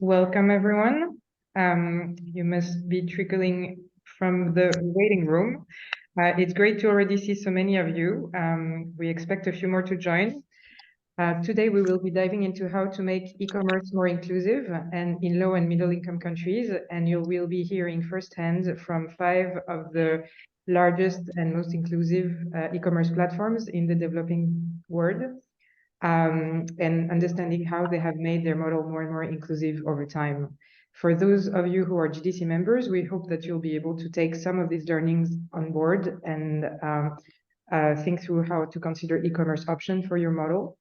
Welcome, everyone. You must be trickling from the waiting room. It's great to already see so many of you. We expect a few more to join. Today, we will be diving into how to make e-commerce more inclusive and in low and middle income countries. And you will be hearing firsthand from 5 of the largest and most inclusive e-commerce platforms in the developing world. And understanding how they have made their model more and more inclusive over time. For those of you who are GDC members, we hope that you'll be able to take some of these learnings on board and think through how to consider e-commerce option for your model.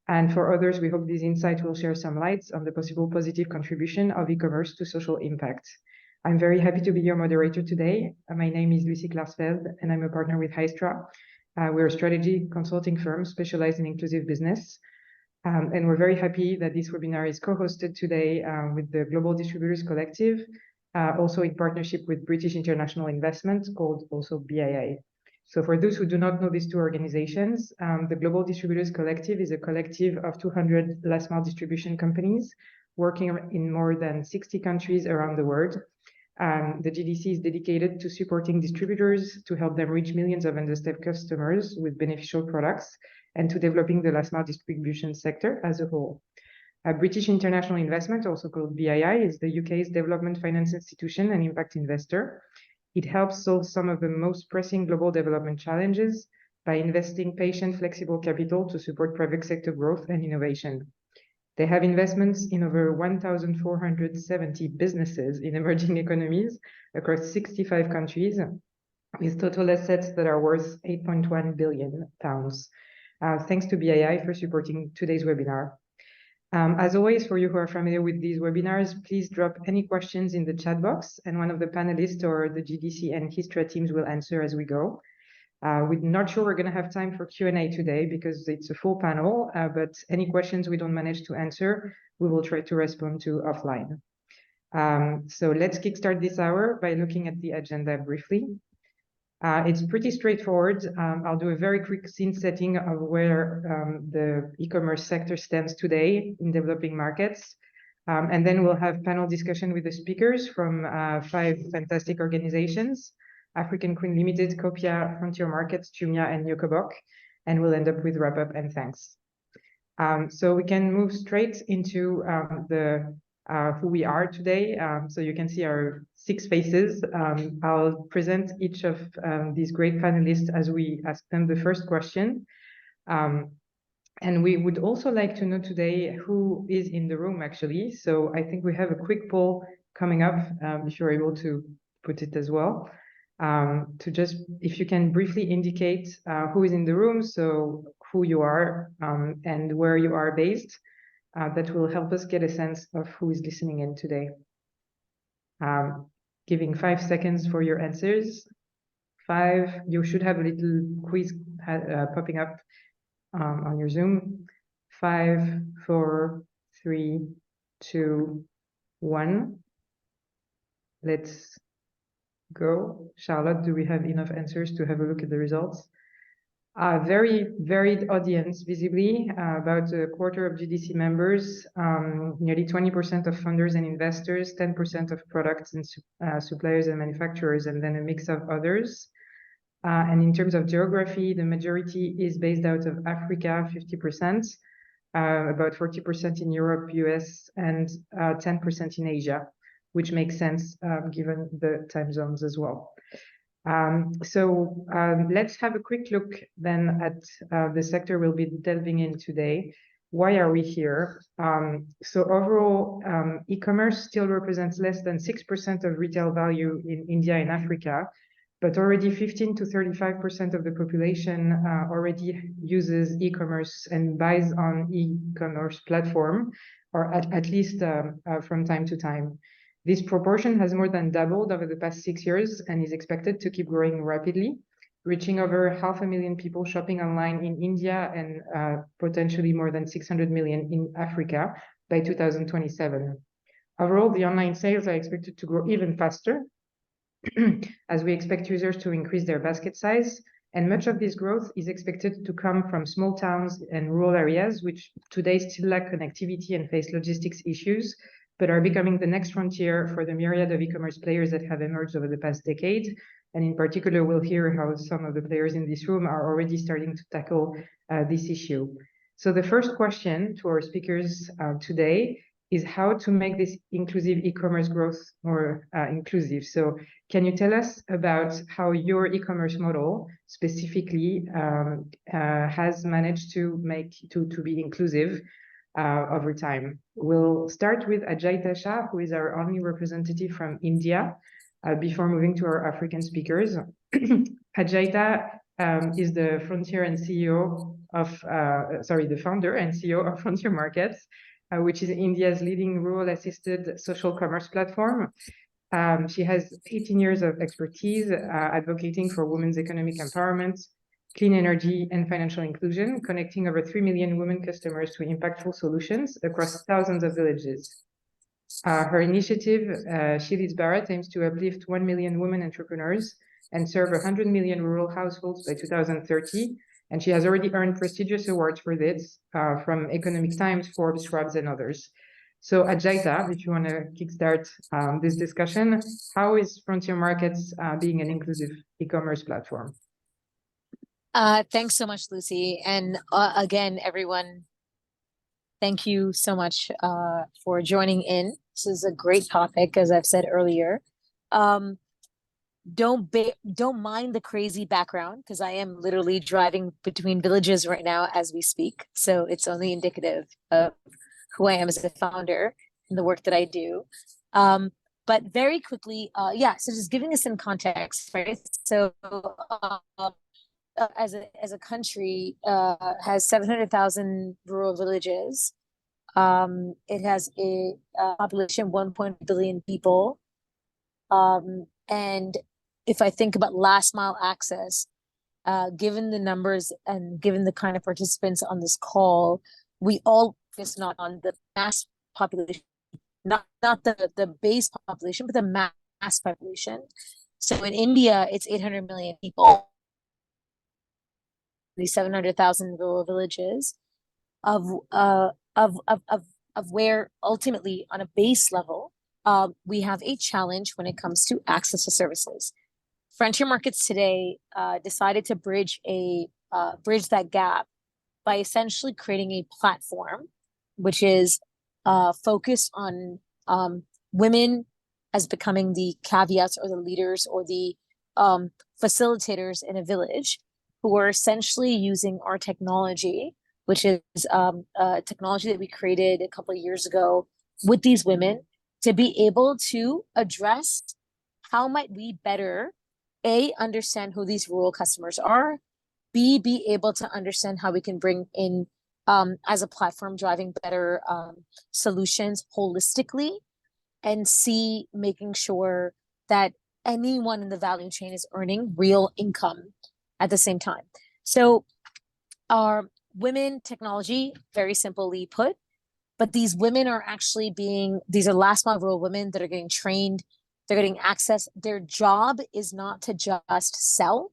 And for others, we hope this insight will share some lights on the possible positive contribution of e-commerce to social impact. I'm very happy to be your moderator today. My name is Lucy Klarsfeld, and I'm a partner with Hystra. We're a strategy consulting firm specialized in inclusive business. And we're very happy that this webinar is co-hosted today with the Global Distributors Collective, also in partnership with British International Investment, called also BII. So for those who do not know these two organizations, the Global Distributors Collective is a collective of 200 last mile distribution companies working in more than 60 countries around the world. The GDC is dedicated to supporting distributors to help them reach millions of underserved customers with beneficial products and to developing the last mile distribution sector as a whole. British International Investment, also called BII, is the UK's development finance institution and impact investor. It helps solve some of the most pressing global development challenges by investing patient, flexible capital to support private sector growth and innovation. They have investments in over 1,470 businesses in emerging economies across 65 countries, with total assets that are worth £8.1 billion. Thanks to BII for supporting today's webinar. As always, for you who are familiar with these webinars, please drop any questions in the chat box, and one of the panelists or the GDC and Hystra teams will answer as we go. We're not sure we're going to have time for Q&A today because it's a full panel, but any questions we don't manage to answer, we will try to respond to offline. So let's kickstart this hour by looking at the agenda briefly. It's pretty straightforward. I'll do a very quick scene setting of where the e-commerce sector stands today in developing markets. And then we'll have panel discussion with the speakers from 5 fantastic organizations: African Queen Limited, Copia, Frontier Markets, Jumia, and Yokobok. And we'll end up with wrap-up and thanks. So we can move straight into who we are today. So you can see our 6 faces. I'll present each of these great panelists as we ask them the first question. And we would also like to know today who is in the room, actually. So I think we have a quick poll coming up, if you're able to put it as well. To just, if you can briefly indicate who is in the room, so who you are and where you are based, that will help us get a sense of who is listening in today. Giving 5 seconds for your answers. 5, you should have a little quiz popping up on your Zoom. 5, 4, 3, 2, 1. Let's go. Charlotte, do we have enough answers to have a look at the results? Very varied audience, visibly, about a quarter of GDC members, nearly 20% of funders and investors, 10% of products and suppliers and manufacturers, and then a mix of others. And in terms of geography, the majority is based out of Africa, 50%, about 40% in Europe, US, and 10% in Asia, which makes sense given the time zones as well. So let's have a quick look then at the sector we'll be delving in today. Why are we here? So overall, e-commerce still represents less than 6% of retail value in India and Africa, but already 15 to 35% of the population already uses e-commerce and buys on e-commerce platform, or at least from time to time. This proportion has more than doubled over the past 6 years and is expected to keep growing rapidly, reaching over 500,000 people shopping online in India and potentially more than 600 million in Africa by 2027. Overall, the online sales are expected to grow even faster as we expect users to increase their basket size. And much of this growth is expected to come from small towns and rural areas, which today still lack connectivity and face logistics issues, but are becoming the next frontier for the myriad of e-commerce players that have emerged over the past decade. And in particular, we'll hear how some of the players in this room are already starting to tackle this issue. So the first question to our speakers today is how to make this inclusive e-commerce growth more inclusive. So can you tell us about how your e-commerce model specifically has managed to be inclusive over time? We'll start with Ajaita Shah, who is our only representative from India, before moving to our African speakers. Ajaita is the founder and CEO of Frontier Markets, which is India's leading rural assisted social commerce platform. She has 18 years of expertise advocating for women's economic empowerment, clean energy, and financial inclusion, connecting over 3 million women customers to impactful solutions across thousands of villages. Her initiative, She Leads Bharat, aims to uplift 1 million women entrepreneurs and serve 100 million rural households by 2030. And she has already earned prestigious awards for this from Economic Times, Forbes, Schwab's, and others. So Ajaita, if you want to kickstart this discussion, how is Frontier Markets being an inclusive e-commerce platform? Thanks so much, Lucy. And again, everyone, thank you so much for joining in. This is a great topic, as I've said earlier. Don't mind the crazy background, because I am literally driving between villages right now as we speak. So it's only indicative of who I am as a founder and the work that I do. But very quickly, so just giving us some context, right? So as a country, has 700,000 rural villages. It has a population of 1.1 billion people. And if I think about last mile access, given the numbers and given the kind of participants on this call, we all focus not on the mass population, not the base population, but the mass population. So in India, it's 800 million people, these 700,000 rural villages, of where ultimately on a base level, we have a challenge when it comes to access to services. Frontier Markets today decided to bridge that gap by essentially creating a platform which is focused on women as becoming the caveats or the leaders or the facilitators in a village, who are essentially using our technology, which is technology that we created a couple of years ago with these women, to be able to address how might we better, A, understand who these rural customers are, B, be able to understand how we can bring in, as a platform, driving better solutions holistically, and C, making sure that anyone in the value chain is earning real income at the same time. So our women technology, very simply put, but these women are actually these are last mile rural women that are getting trained, they're getting access. Their job is not to just sell.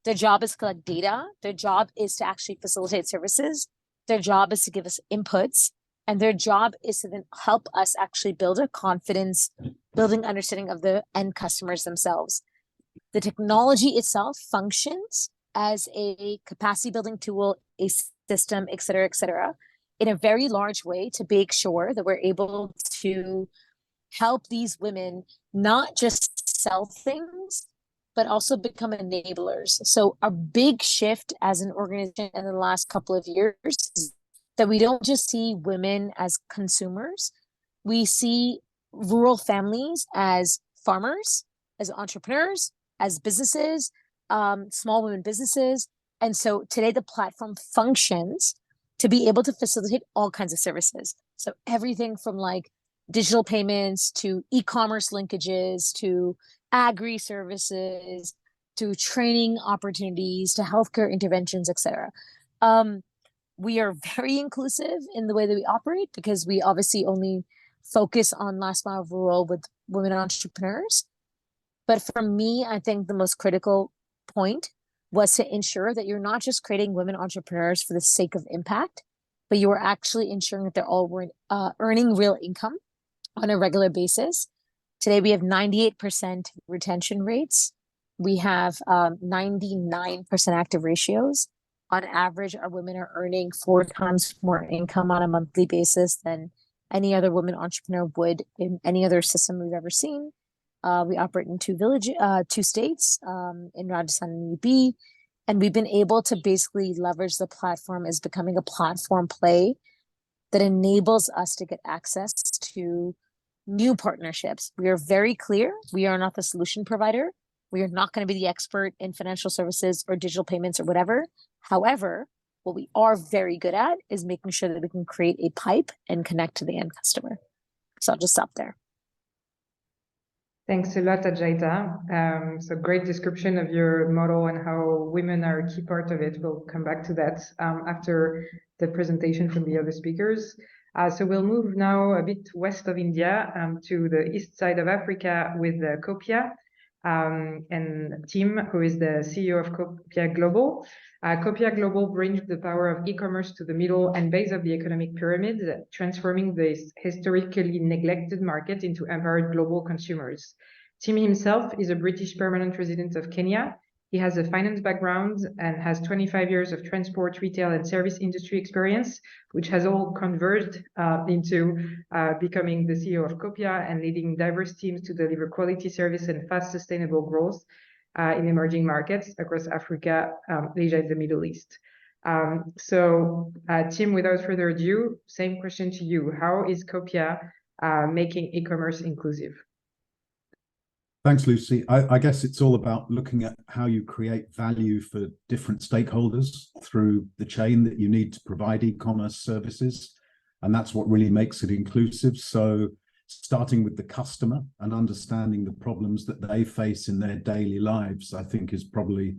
Their job is to collect data. Their job is to actually facilitate services. Their job is to give us inputs. And their job is to then help us actually build a confidence, building understanding of the end customers themselves. The technology itself functions as a capacity building tool, a system, et cetera, in a very large way to make sure that we're able to help these women not just sell things, but also become enablers. So a big shift as an organization in the last couple of years is that we don't just see women as consumers. We see rural families as farmers, as entrepreneurs, as businesses, small women businesses. And so today the platform functions to be able to facilitate all kinds of services. So everything from like digital payments to e-commerce linkages to agri services to training opportunities to healthcare interventions, etc. We are very inclusive in the way that we operate because we obviously only focus on last mile rural with women entrepreneurs. But for me, I think the most critical point was to ensure that you're not just creating women entrepreneurs for the sake of impact, but you are actually ensuring that they're all earning real income on a regular basis. Today, we have 98% retention rates. We have 99% active ratios. On average, our women are earning 4 times more income on a monthly basis than any other woman entrepreneur would in any other system we've ever seen. We operate in two states, in Rajasthan and UP, and we've been able to basically leverage the platform as becoming a platform play that enables us to get access to new partnerships. We are very clear. We are not the solution provider. We are not going to be the expert in financial services or digital payments or whatever. However, what we are very good at is making sure that we can create a pipe and connect to the end customer. So I'll just stop there. Thanks a lot, Ajaita. So great description of your model and how women are a key part of it. We'll come back to that after the presentation from the other speakers. So we'll move now a bit west of India to the east side of Africa with Copia and Tim, who is the CEO of Copia Global. Copia Global brings the power of e-commerce to the middle and base of the economic pyramid, transforming this historically neglected market into empowered global consumers. Tim himself is a British permanent resident of Kenya. He has a finance background and has 25 years of transport, retail, and service industry experience, which has all converged into becoming the CEO of Copia and leading diverse teams to deliver quality service and fast, sustainable growth in emerging markets across Africa, Asia, and the Middle East. Tim, without further ado, same question to you. How is Copia making e-commerce inclusive? Thanks, Lucy. I guess it's all about looking at how you create value for different stakeholders through the chain that you need to provide e-commerce services. And that's what really makes it inclusive. So starting with the customer and understanding the problems that they face in their daily lives, I think is probably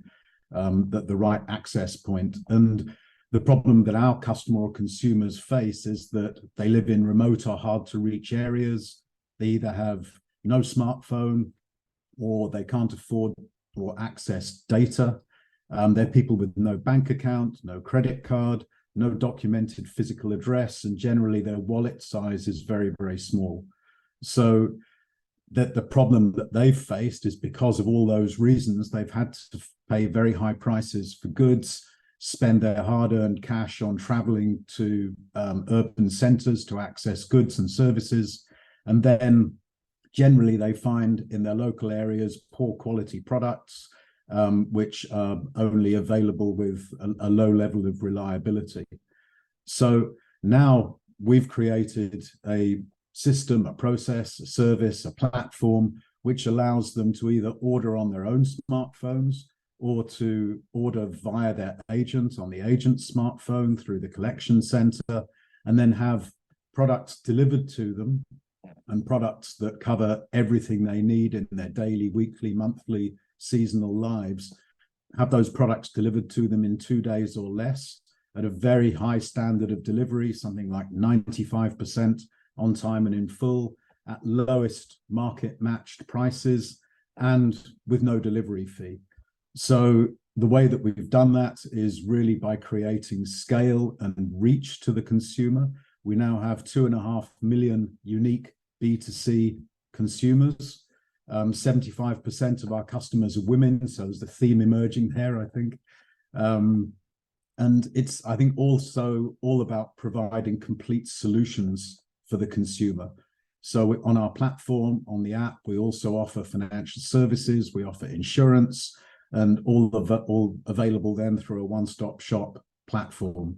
the right access point. And the problem that our customer or consumers face is that they live in remote or hard to reach areas. They either have no smartphone, or they can't afford or access data. They're people with no bank account, no credit card, no documented physical address, and generally their wallet size is very, very small. So that the problem that they've faced is because of all those reasons, they've had to pay very high prices for goods, spend their hard-earned cash on traveling to urban centers to access goods and services, and then generally, they find in their local areas poor quality products, which are only available with a low level of reliability. So now we've created a system, a process, a service, a platform, which allows them to either order on their own smartphones or to order via their agent on the agent's smartphone through the collection center, and then have products delivered to them, and products that cover everything they need in their daily, weekly, monthly, seasonal lives, have those products delivered to them in 2 days or less at a very high standard of delivery, something like 95% on time and in full, at lowest market matched prices, and with no delivery fee. So the way that we've done that is really by creating scale and reach to the consumer. We now have 2.5 million unique B2C consumers. 75% of our customers are women, so there's the theme emerging there, I think. And it's, I think, also all about providing complete solutions for the consumer. So on our platform, on the app, we also offer financial services, we offer insurance, and all available then through a one-stop shop platform.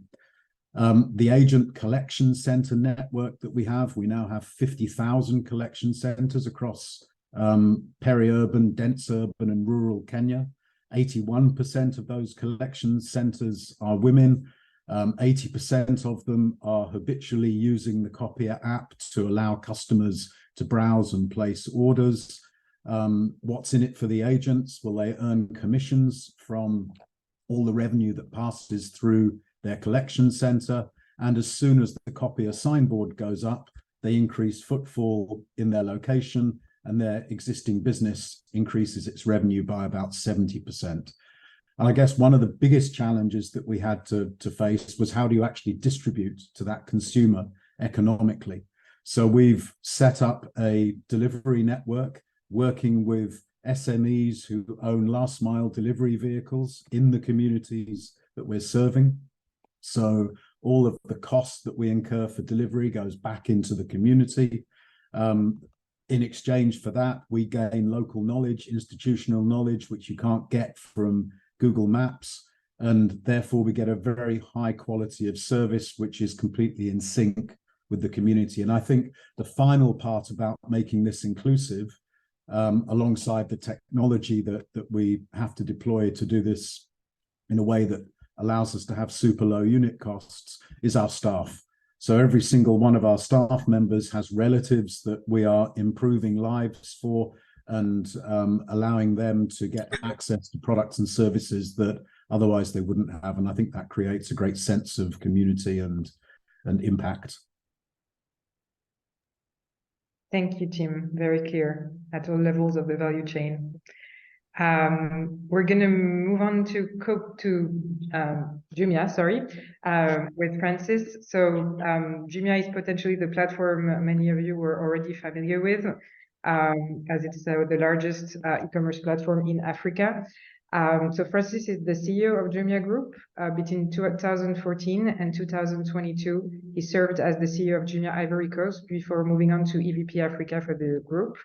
The agent collection center network that we now have 50,000 collection centers across peri-urban, dense urban and rural Kenya. 81% of those collection centers are women. 80% of them are habitually using the Copia app to allow customers to browse and place orders. What's in it for the agents? Well, they earn commissions from all the revenue that passes through their collection center, and as soon as the Copia signboard goes up, they increase footfall in their location, and their existing business increases its revenue by about 70%. And I guess one of the biggest challenges that we had to face was, how do you actually distribute to that consumer economically? So we've set up a delivery network working with SMEs who own last mile delivery vehicles in the communities that we're serving. So all of the costs that we incur for delivery goes back into the community. In exchange for that, we gain local knowledge, institutional knowledge, which you can't get from Google Maps. And therefore, we get a very high quality of service, which is completely in sync with the community. And I think the final part about making this inclusive, alongside the technology that we have to deploy to do this in a way that allows us to have super low unit costs, is our staff. So every single one of our staff members has relatives that we are improving lives for and allowing them to get access to products and services that otherwise they wouldn't have. And I think that creates a great sense of community and impact. Thank you, Tim. Very clear at all levels of the value chain. We're going to move on to Jumia, with Francis. So Jumia is potentially the platform many of you were already familiar with, as it's the largest e-commerce platform in Africa. So Francis is the CEO of Jumia Group. Between 2014 and 2022, he served as the CEO of Jumia Ivory Coast before moving on to EVP Africa for the group.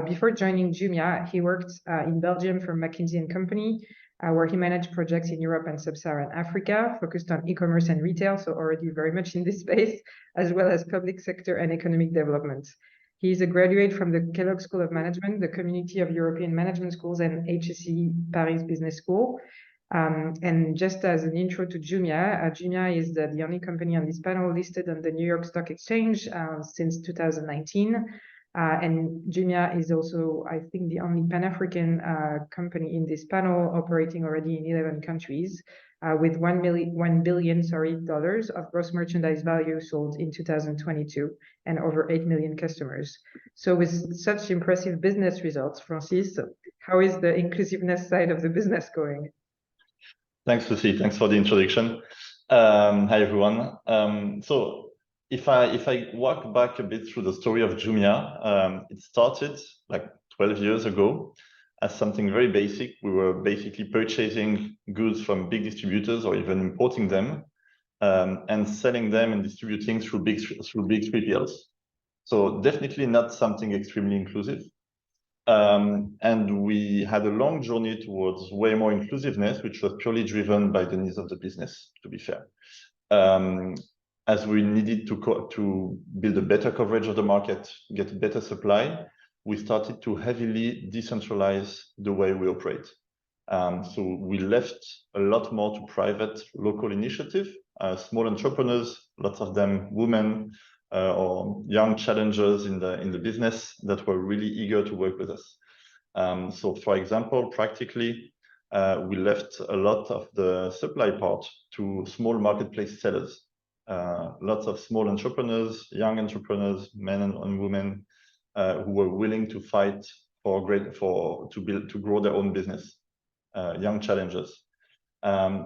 Before joining Jumia, he worked in Belgium for McKinsey & Company, where he managed projects in Europe and Sub-Saharan Africa, focused on e-commerce and retail, so already very much in this space, as well as public sector and economic development. He is a graduate from the Kellogg School of Management, the Community of European Management Schools, and HEC Paris Business School. And just as an intro to Jumia, Jumia is the only company on this panel listed on the New York Stock Exchange since 2019. And Jumia is also, I think, the only Pan-African company in this panel operating already in 11 countries with $1 billion of gross merchandise value sold in 2022 and over 8 million customers. So with such impressive business results, Francis, how is the inclusiveness side of the business going? Thanks, Lucy. Thanks for the introduction. Hi, everyone. So if I walk back a bit through the story of Jumia, it started like 12 years ago as something very basic. We were basically purchasing goods from big distributors or even importing them and selling them and distributing through big 3PLs. So definitely not something extremely inclusive. And we had a long journey towards way more inclusiveness, which was purely driven by the needs of the business, to be fair. As we needed to build a better coverage of the market, get better supply, we started to heavily decentralize the way we operate. So we left a lot more to private local initiative, small entrepreneurs, lots of them women or young challengers in the business that were really eager to work with us. So for example, practically, we left a lot of the supply part to small marketplace sellers. Lots of small entrepreneurs, young entrepreneurs, men and women who were willing to fight to grow their own business, young challengers.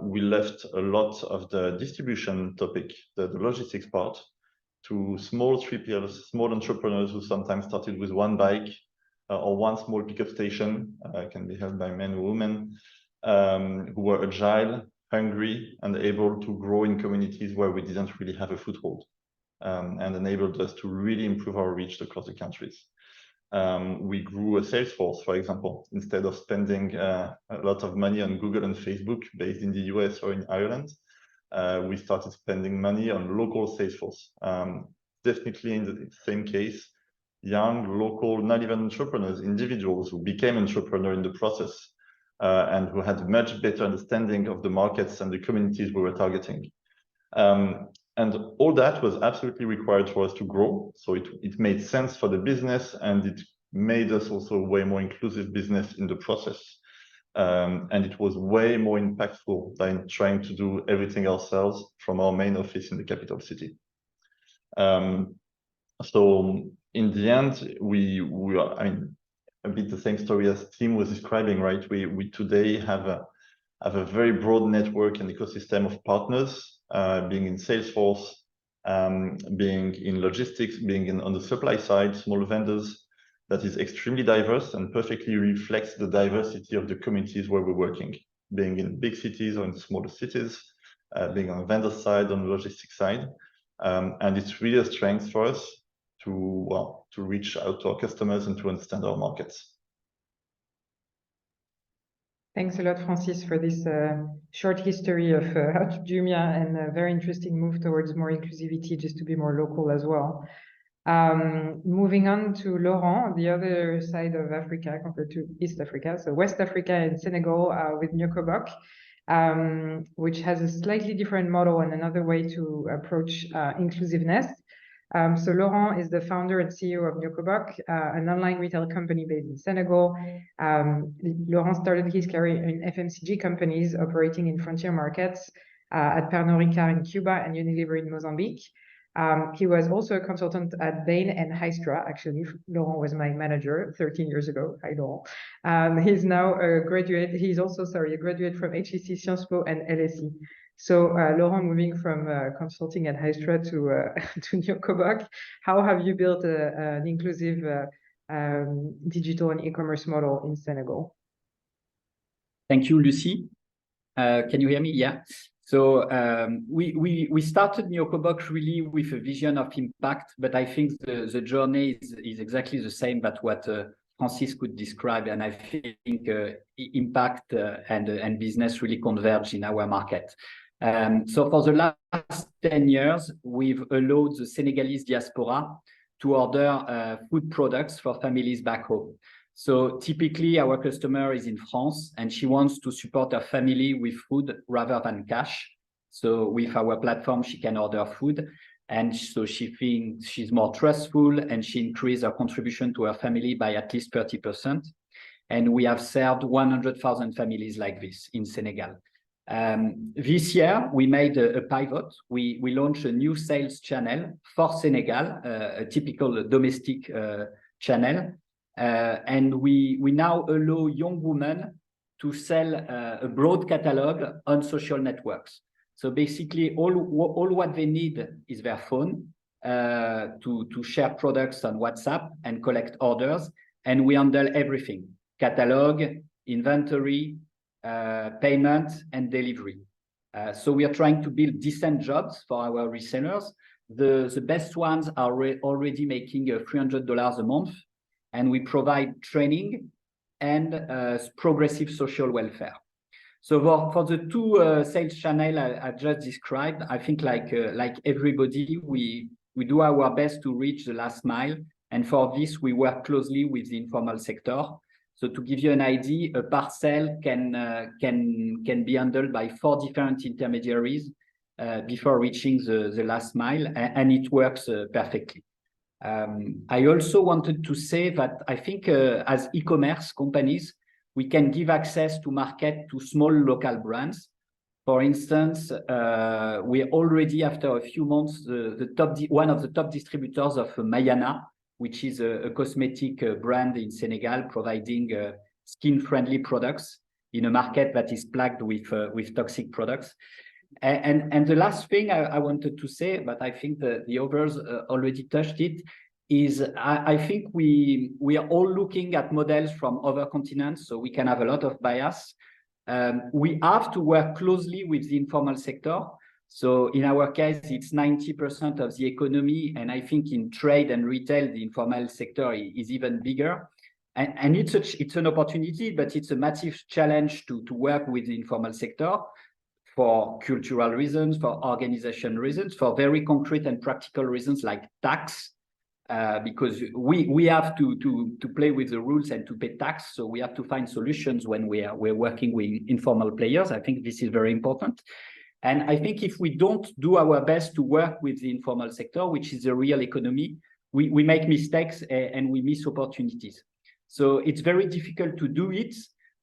We left a lot of the distribution topic, the logistics part, to small 3PLs, small entrepreneurs who sometimes started with one bike or one small pickup station, can be held by men or women, who were agile, hungry, and able to grow in communities where we didn't really have a foothold, and enabled us to really improve our reach across the countries. We grew a sales force, for example, instead of spending a lot of money on Google and Facebook based in the US or in Ireland. We started spending money on local sales force. Definitely in the same case, young, local, not even entrepreneurs, individuals who became entrepreneurs in the process and who had much better understanding of the markets and the communities we were targeting. And all that was absolutely required for us to grow. So it made sense for the business, and it made us also a way more inclusive business in the process. And it was way more impactful than trying to do everything ourselves from our main office in the capital city. So in the end, we are, I mean, a bit the same story as Tim was describing, right? We today have a very broad network and ecosystem of partners, being in Salesforce, being in logistics, being on the supply side, small vendors, that is extremely diverse and perfectly reflects the diversity of the communities where we're working, being in big cities or in smaller cities, being on the vendor side, on the logistics side. And it's really a strength for us to reach out to our customers and to understand our markets. Thanks a lot, Francis, for this short history of Jumia and a very interesting move towards more inclusivity, just to be more local as well. Moving on to Laurent, the other side of Africa compared to East Africa, so West Africa and Senegal with Nyokobok, which has a slightly different model and another way to approach inclusiveness. So Laurent is the founder and CEO of Nyokobok, an online retail company based in Senegal. Laurent started his career in FMCG companies operating in frontier markets at Pernod Ricard in Cuba and Unilever in Mozambique. He was also a consultant at Bain and Hystra. Actually, Laurent was my manager 13 years ago. Hi, Laurent. He's now a graduate. He's also, a graduate from HEC, Sciences Po, and LSE. So, Laurent, moving from consulting at Hystra to Nyokobok, how have you built an inclusive digital and e-commerce model in Senegal? Thank you, Lucy. Can you hear me? Yeah. So we started Nyokobok really with a vision of impact, but I think the journey is exactly the same but what Francis could describe, and I think impact and business really converge in our market. So for the last 10 years, we've allowed the Senegalese diaspora to order food products for families back home. So typically our customer is in France and she wants to support her family with food rather than cash. So with our platform, she can order food. And so she thinks she's more trustful and she increased her contribution to her family by at least 30%. And we have served 100,000 families like this in Senegal. This year, we made a pivot. We launched a new sales channel for Senegal, a typical domestic channel. And we now allow young women to sell a broad catalog on social networks. So basically, all what they need is their phone to share products on WhatsApp and collect orders. And we handle everything: catalog, inventory, payment, and delivery. So we are trying to build decent jobs for our resellers. The best ones are already making $300 a month. And we provide training and progressive social welfare. So for the two sales channel I just described, I think like everybody, we do our best to reach the last mile. And for this, we work closely with the informal sector. So to give you an idea, a parcel can be handled by 4 different intermediaries before reaching the last mile, and it works perfectly. I also wanted to say that I think as e-commerce companies, we can give access to market to small local brands. For instance, we are already, after a few months, one of the top distributors of Mayana, which is a cosmetic brand in Senegal, providing skin-friendly products in a market that is plagued with toxic products. And the last thing I wanted to say, but I think the others already touched it, is I think we are all looking at models from other continents, so we can have a lot of bias. We have to work closely with the informal sector. So in our case, it's 90% of the economy. And I think in trade and retail, the informal sector is even bigger. And it's an opportunity, but it's a massive challenge to work with the informal sector for cultural reasons, for organization reasons, for very concrete and practical reasons like tax, because we have to play with the rules and to pay tax. So we have to find solutions when we're working with informal players. I think this is very important. And I think if we don't do our best to work with the informal sector, which is the real economy, we make mistakes and we miss opportunities. So it's very difficult to do it.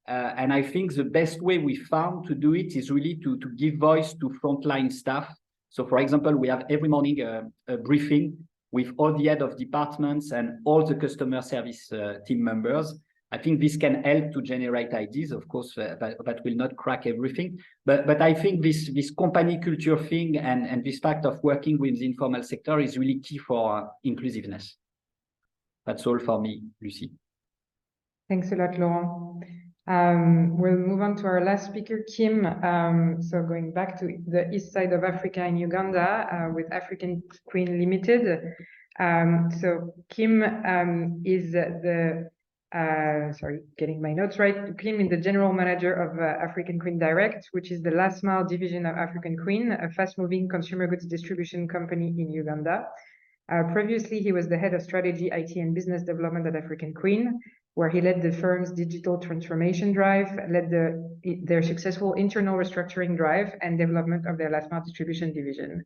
And I think the best way we found to do it is really to give voice to frontline staff. So for example, we have every morning a briefing with all the head of departments and all the customer service team members. I think this can help to generate ideas, of course, that will not crack everything. But I think this company culture thing and this fact of working with the informal sector is really key for inclusiveness. That's all for me, Lucy. Thanks a lot, Laurent. We'll move on to our last speaker, Kim. So going back to the east side of Africa in Uganda with African Queen Limited. So Kim is sorry, getting my notes right. Kim is the general manager of African Queen Direct, which is the last mile division of African Queen, a fast-moving consumer goods distribution company in Uganda. Previously, he was the head of strategy, IT, and business development at African Queen, where he led the firm's digital transformation drive, led their successful internal restructuring drive, and development of their last mile distribution division.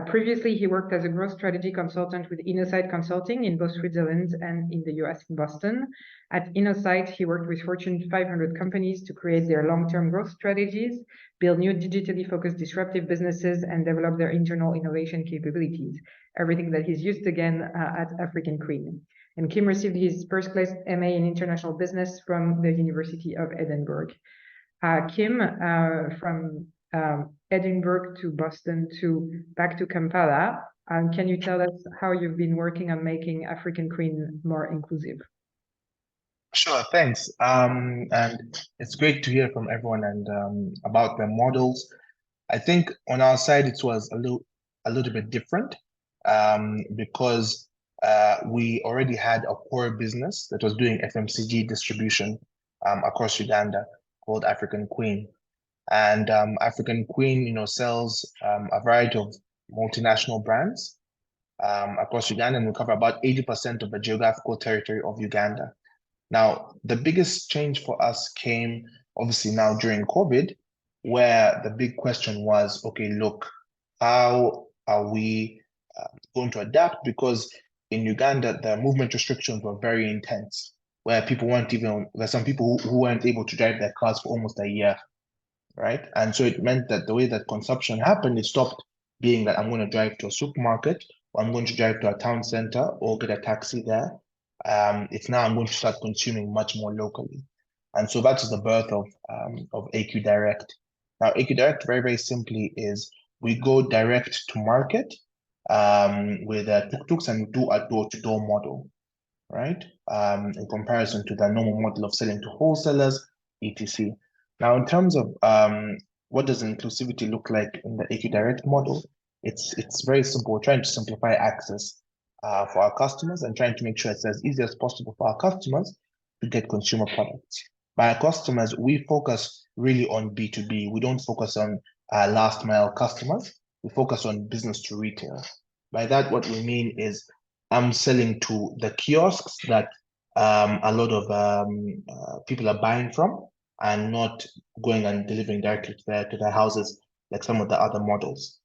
Previously, he worked as a growth strategy consultant with Innosight Consulting in both Switzerland and in the US in Boston. At Innosight, he worked with Fortune 500 companies to create their long-term growth strategies, build new digitally focused disruptive businesses, and develop their internal innovation capabilities. Everything that he's used again at African Queen. And Kim received his first class MA in international business from the University of Edinburgh. Kim, from Edinburgh to Boston to back to Kampala. Can you tell us how you've been working on making African Queen more inclusive? Sure, thanks. And it's great to hear from everyone and about the models. I think on our side it was a little bit different because we already had a core business that was doing FMCG distribution across Uganda called African Queen. And African Queen, sells a variety of multinational brands across Uganda, and we cover about 80% of the geographical territory of Uganda. Now, the biggest change for us came obviously now during COVID, where the big question was, okay, look, how are we going to adapt? Because in Uganda, the movement restrictions were very intense, where there's some people who weren't able to drive their cars for almost a year. Right. And so it meant that the way that consumption happened, it stopped being that I'm going to drive to a supermarket or I'm going to drive to a town center or get a taxi there. It's now I'm going to start consuming much more locally. And so that's the birth of AQ Direct. Now, AQ Direct, very, very simply, is we go direct to market with tuk-tuks and do a door-to-door model, right? In comparison to the normal model of selling to wholesalers, etc. Now, in terms of what does inclusivity look like in the AQ Direct model, it's very simple. We're trying to simplify access for our customers and trying to make sure it's as easy as possible for our customers to get consumer products. By our customers, we focus really on B2B. We don't focus on last mile customers. We focus on business to retail. By that, what we mean is I'm selling to the kiosks that a lot of people are buying from, and not going and delivering directly to their houses like some of the other models.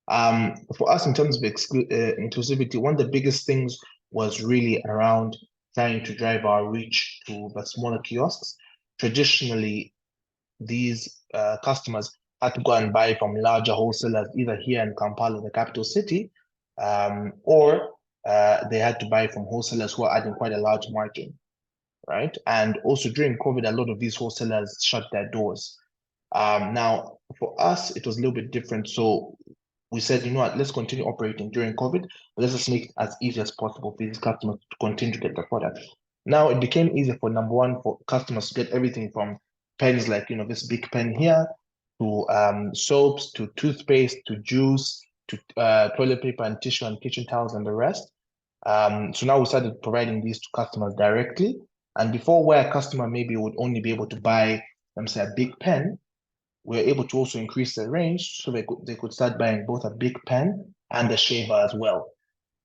For us, in terms of inclusivity, one of the biggest things was really around trying to drive our reach to the smaller kiosks. Traditionally, these customers had to go and buy from larger wholesalers, either here in Kampala, the capital city, or they had to buy from wholesalers who are adding quite a large margin. Right. And also during COVID, a lot of these wholesalers shut their doors. Now, for us, it was a little bit different. So we said, you know what, let's continue operating during COVID, but let's just make it as easy as possible for these customers to continue to get the product. Now, it became easier for number one, for customers to get everything from pens like, this big pen here, to soaps, to toothpaste, to juice, to toilet paper and tissue and kitchen towels and the rest. So now we started providing these to customers directly. And before, where a customer maybe would only be able to buy, let me say, a big pen, we're able to also increase the range so they could start buying both a big pen and a shaver as well,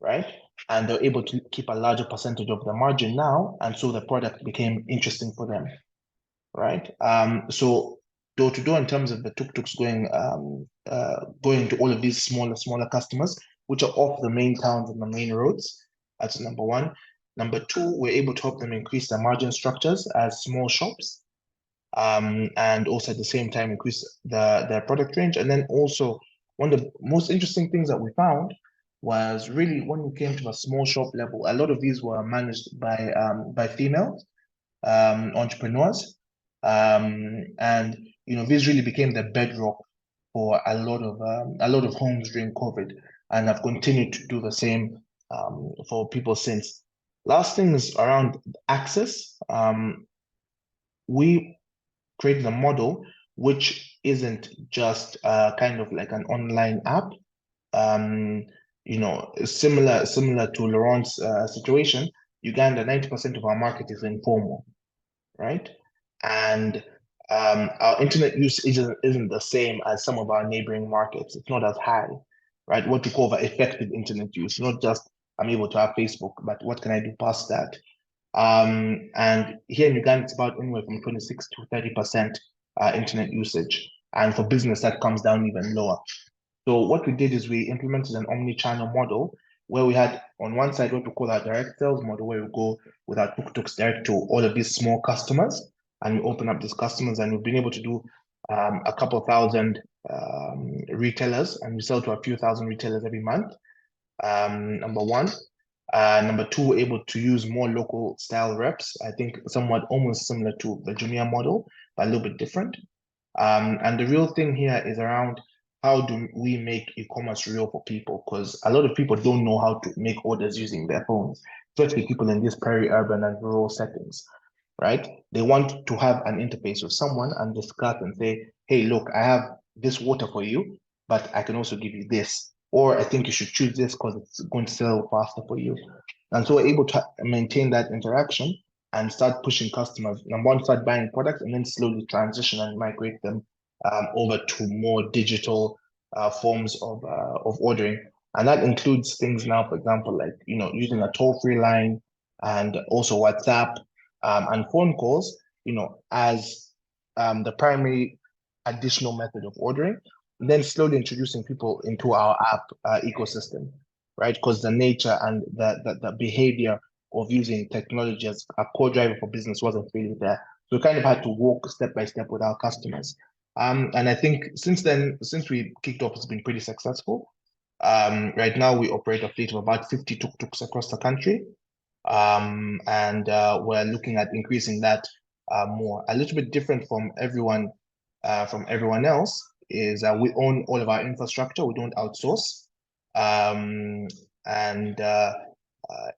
right? And they're able to keep a larger percentage of the margin now, and so the product became interesting for them, right? So door to door in terms of the tuk-tuks going to all of these smaller customers, which are off the main towns and the main roads. That's number one. Number two, we're able to help them increase their margin structures as small shops, and also at the same time increase their product range. And then also, one of the most interesting things that we found was really when we came to a small shop level, a lot of these were managed by females. entrepreneurs. And this really became the bedrock for a lot of homes during COVID, and I've continued to do the same for people since. Last thing is around access. We created a model which isn't just kind of like an online app. Similar to Laurent's situation, Uganda, 90% of our market is informal, right? And our internet use isn't the same as some of our neighboring markets. It's not as high, right? What we call the effective internet use, not just I'm able to have Facebook, but what can I do past that? And here in Uganda, it's about anywhere from 26 to 30% internet usage. And for business, that comes down even lower. So what we did is we implemented an omni-channel model where we had on one side what we call our direct sales model, where we go with our tuk-tuks direct to all of these small customers, and we open up these customers, and we've been able to do a couple thousand retailers, and we sell to a few thousand retailers every month. Number one. Number two, we're able to use more local style reps. I think somewhat almost similar to the Jumia model, but a little bit different. And the real thing here is around how do we make e-commerce real for people? Because a lot of people don't know how to make orders using their phones, especially people in these peri-urban and rural settings, right? They want to have an interface with someone and discuss and say, hey, look, I have this water for you, but I can also give you this. Or I think you should choose this because it's going to sell faster for you. And so we're able to maintain that interaction and start pushing customers. Number one, start buying products and then slowly transition and migrate them over to more digital forms of ordering. And that includes things now, for example, like, using a toll-free line and also WhatsApp and phone calls, as the primary additional method of ordering, and then slowly introducing people into our app ecosystem, right? Because the nature and the behavior of using technology as a core driver for business wasn't really there. So we kind of had to walk step by step with our customers. And I think since then, since we kicked off, it's been pretty successful. Right now, we operate a fleet of about 50 tuk-tuks across the country. And we're looking at increasing that more. A little bit different from everyone else is we own all of our infrastructure. We don't outsource.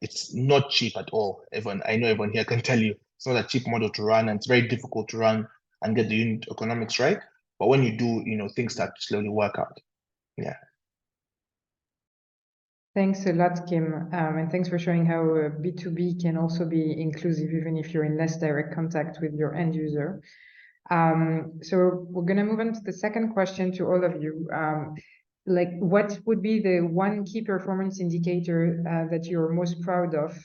It's not cheap at all. I know everyone here can tell you it's not a cheap model to run, and it's very difficult to run and get the unit economics right. But when you do, things start to slowly work out. Yeah. Thanks a lot, Kim. And thanks for showing how B2B can also be inclusive, even if you're in less direct contact with your end user. So we're going to move on to the second question to all of you. What would be the one key performance indicator that you're most proud of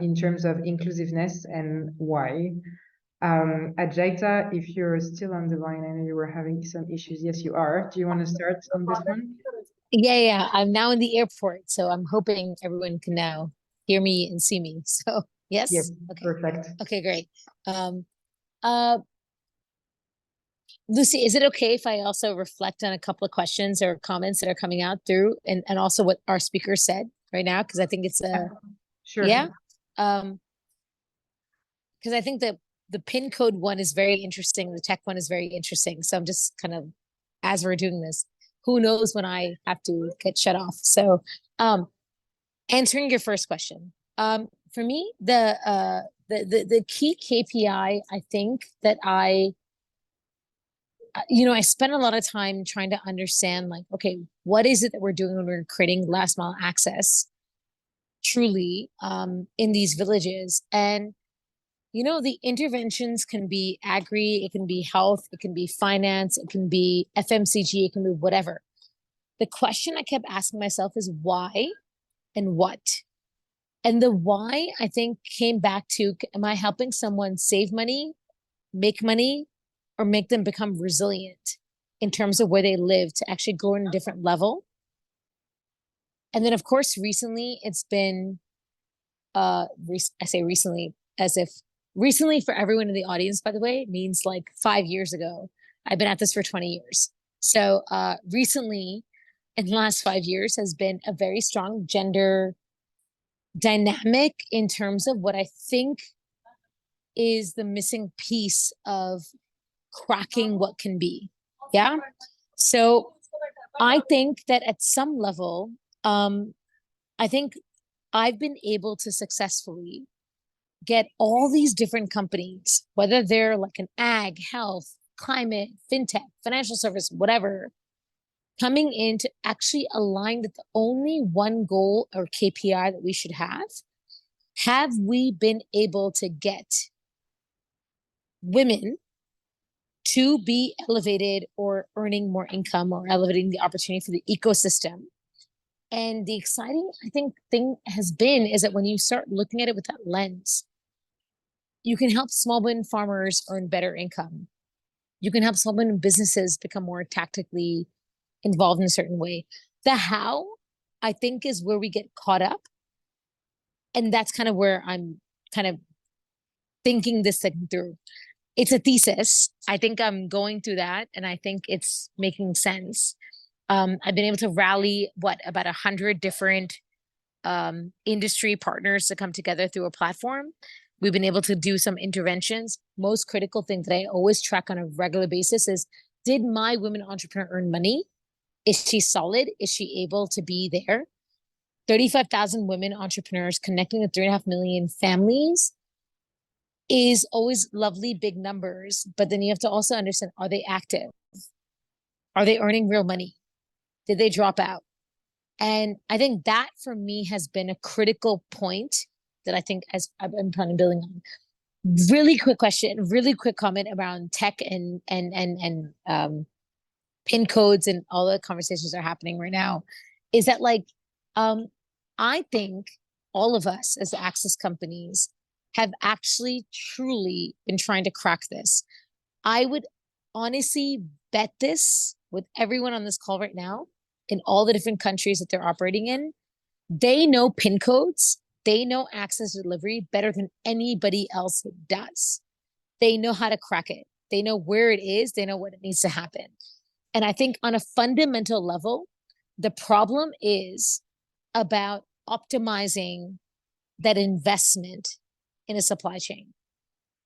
in terms of inclusiveness, and why? Ajaita, if you're still on the line, I know you were having some issues. Yes, you are. Do you want to start on this one? Yeah. I'm now in the airport, so I'm hoping everyone can now hear me and see me. So yes? Yes, okay. Perfect. Okay, great. Lucy, is it okay if I also reflect on a couple of questions or comments that are coming out through, and also what our speaker said right now? Because I think it's sure. Yeah. Because I think that the pin code one is very interesting. The tech one is very interesting. So I'm just kind of, as we're doing this, who knows when I have to get shut off. So answering your first question, for me, the key KPI, I think that I spent a lot of time trying to understand, okay, what is it that we're doing when we're creating last mile access truly in these villages? And the interventions can be agri, it can be health, it can be finance, it can be FMCG, it can be whatever. The question I kept asking myself is why and what? And the why, I think, came back to, am I helping someone save money, make money, or make them become resilient in terms of where they live to actually go on a different level? And then, of course, recently it's been, I say recently as if recently for everyone in the audience, by the way, means like 5 years ago. I've been at this for 20 years. So recently, in the last 5 years, has been a very strong gender dynamic in terms of what I think is the missing piece of cracking what can be. Yeah. So I think that at some level, I think I've been able to successfully get all these different companies, whether they're like an ag, health, climate, fintech, financial service, whatever, coming in to actually align that the only one goal or KPI that we should have we been able to get women to be elevated or earning more income or elevating the opportunity for the ecosystem? And the exciting, I think, thing has been is that when you start looking at it with that lens, you can help small women farmers earn better income. You can help small women businesses become more tactically involved in a certain way. The how, I think, is where we get caught up. And that's kind of where I'm kind of thinking this thing through. It's a thesis. I think I'm going through that, and I think it's making sense. I've been able to rally about 100 different industry partners to come together through a platform. We've been able to do some interventions. Most critical thing that I always track on a regular basis is, did my women entrepreneur earn money? Is she solid? Is she able to be there? 35,000 women entrepreneurs connecting with 3.5 million families is always lovely, big numbers. But then you have to also understand, are they active? Are they earning real money? Did they drop out? And I think that for me has been a critical point that I think as I've been planning building on. Really quick question, really quick comment around tech and pin codes and all the conversations that are happening right now. Is that I think all of us as access companies have actually truly been trying to crack this. I would honestly bet this with everyone on this call right now, in all the different countries that they're operating in, they know pin codes, they know access to delivery better than anybody else does. They know how to crack it. They know where it is. They know what it needs to happen. And I think on a fundamental level, the problem is about optimizing that investment in a supply chain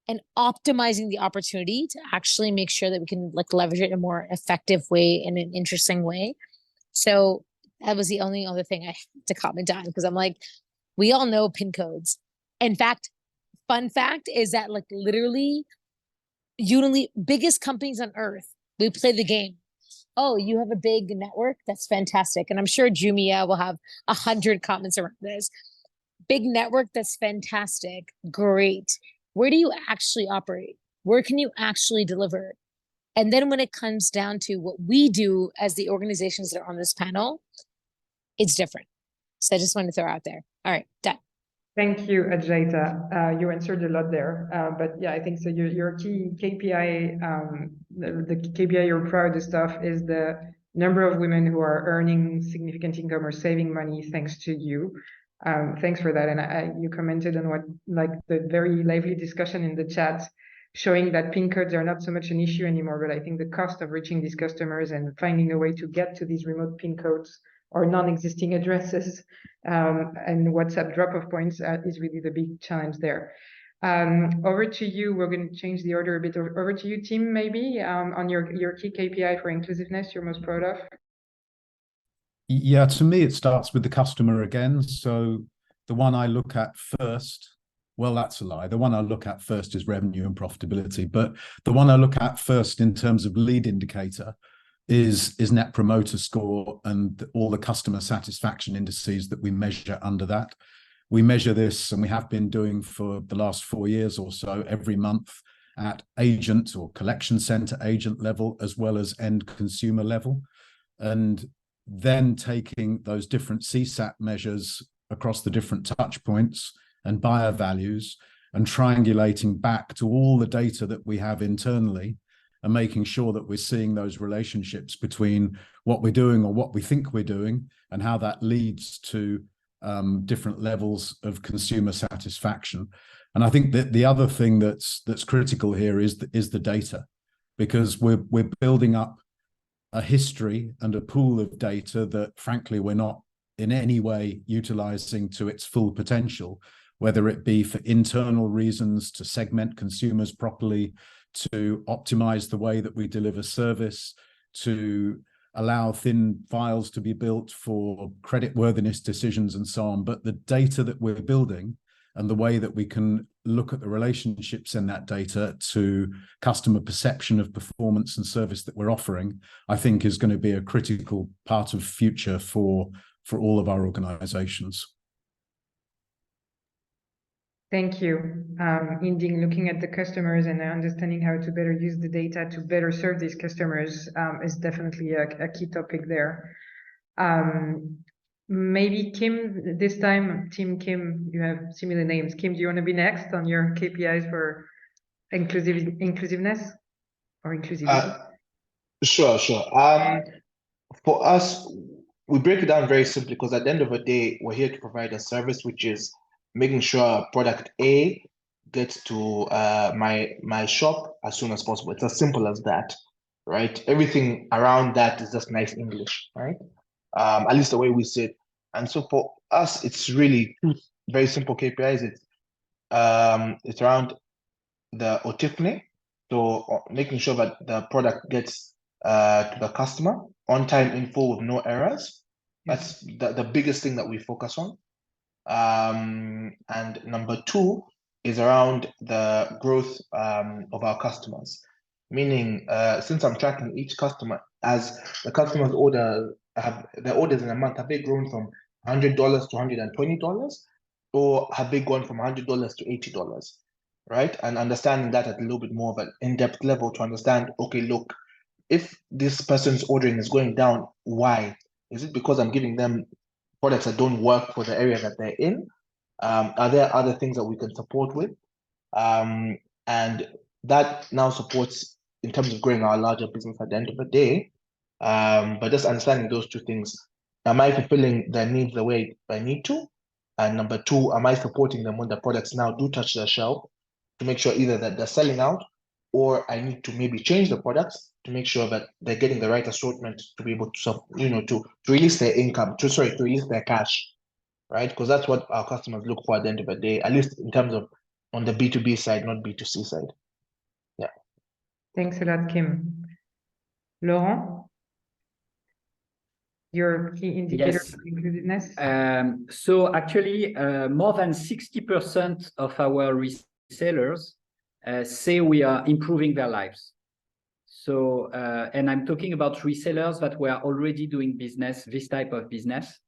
and optimizing the opportunity to actually make sure that we can leverage it in a more effective way, in an interesting way. So that was the only other thing I had to comment on, because I'm like, we all know pin codes. In fact, fun fact is that literally biggest companies on earth, we play the game. Oh, you have a big network? That's fantastic. And I'm sure Jumia will have 100 comments around this. Big network, that's fantastic. Great. Where do you actually operate? Where can you actually deliver? And then when it comes down to what we do as the organizations that are on this panel, it's different. So I just wanted to throw out there. All right, done. Thank you, Adjaita. You answered a lot there, but yeah, I think so. Your key KPI, the KPI you're proudest of, is the number of women who are earning significant income or saving money thanks to you. Thanks for that. And you commented on the very lively discussion in the chat, showing that PIN codes are not so much an issue anymore, but I think the cost of reaching these customers and finding a way to get to these remote PIN codes or non-existing addresses and WhatsApp drop-off points is really the big challenge there. Over to you. We're going to change the order a bit. Over to you, Tim, maybe on your key KPI for inclusiveness you're most proud of. Yeah, to me, it starts with the customer again. So the one I look at first, well, that's a lie. The one I look at first is revenue and profitability. But the one I look at first in terms of lead indicator is net promoter score and all the customer satisfaction indices that we measure under that. We measure this, and we have been doing for the last 4 years or so, every month at agent or collection center agent level, as well as end consumer level. And then taking those different CSAT measures across the different touch points and buyer values and triangulating back to all the data that we have internally and making sure that we're seeing those relationships between what we're doing or what we think we're doing and how that leads to different levels of consumer satisfaction. And I think that the other thing that's critical here is the data, because we're building up a history and a pool of data that, frankly, we're not in any way utilizing to its full potential. whether it be for internal reasons to segment consumers properly, to optimize the way that we deliver service, to allow thin files to be built for creditworthiness decisions and so on. But the data that we're building and the way that we can look at the relationships in that data to customer perception of performance and service that we're offering, I think is going to be a critical part of future for all of our organizations. Thank you. Indeed, looking at the customers and understanding how to better use the data to better serve these customers is definitely a key topic there. Maybe Kim, this time, Team Kim, you have similar names. Kim, do you want to be next on your KPIs for inclusiveness or inclusivity? Sure. For us, we break it down very simply because at the end of the day, we're here to provide a service, which is making sure product A gets to my shop as soon as possible. It's as simple as that, right? Everything around that is just nice English, right? At least the way we see it. And so for us, it's really two very simple KPIs. It's around the OTIFNE, so making sure that the product gets to the customer on time, in full, with no errors. That's the biggest thing that we focus on. And number two is around the growth of our customers, meaning since I'm tracking each customer, as the customers have their orders in a month, have they grown from $100 to $120, or have they gone from $100 to $80, right? And understanding that at a little bit more of an in-depth level to understand, okay, look, if this person's ordering is going down, why? Is it because I'm giving them products that don't work for the area that they're in? Are there other things that we can support with? And that now supports in terms of growing our larger business at the end of the day. But just understanding those two things. Am I fulfilling their needs the way I need to? And number two, am I supporting them when the products now do touch their shelf to make sure either that they're selling out, or I need to maybe change the products to make sure that they're getting the right assortment to be able to, to release their income, to release their cash, right? Because that's what our customers look for at the end of the day, at least in terms of on the B2B side, not B2C side. Yeah. Thanks a lot, Kim. Laurent, your key indicator Yes. for inclusiveness? So actually, more than 60% of our resellers say we are improving their lives. So, and I'm talking about resellers that were already doing business, this type of business.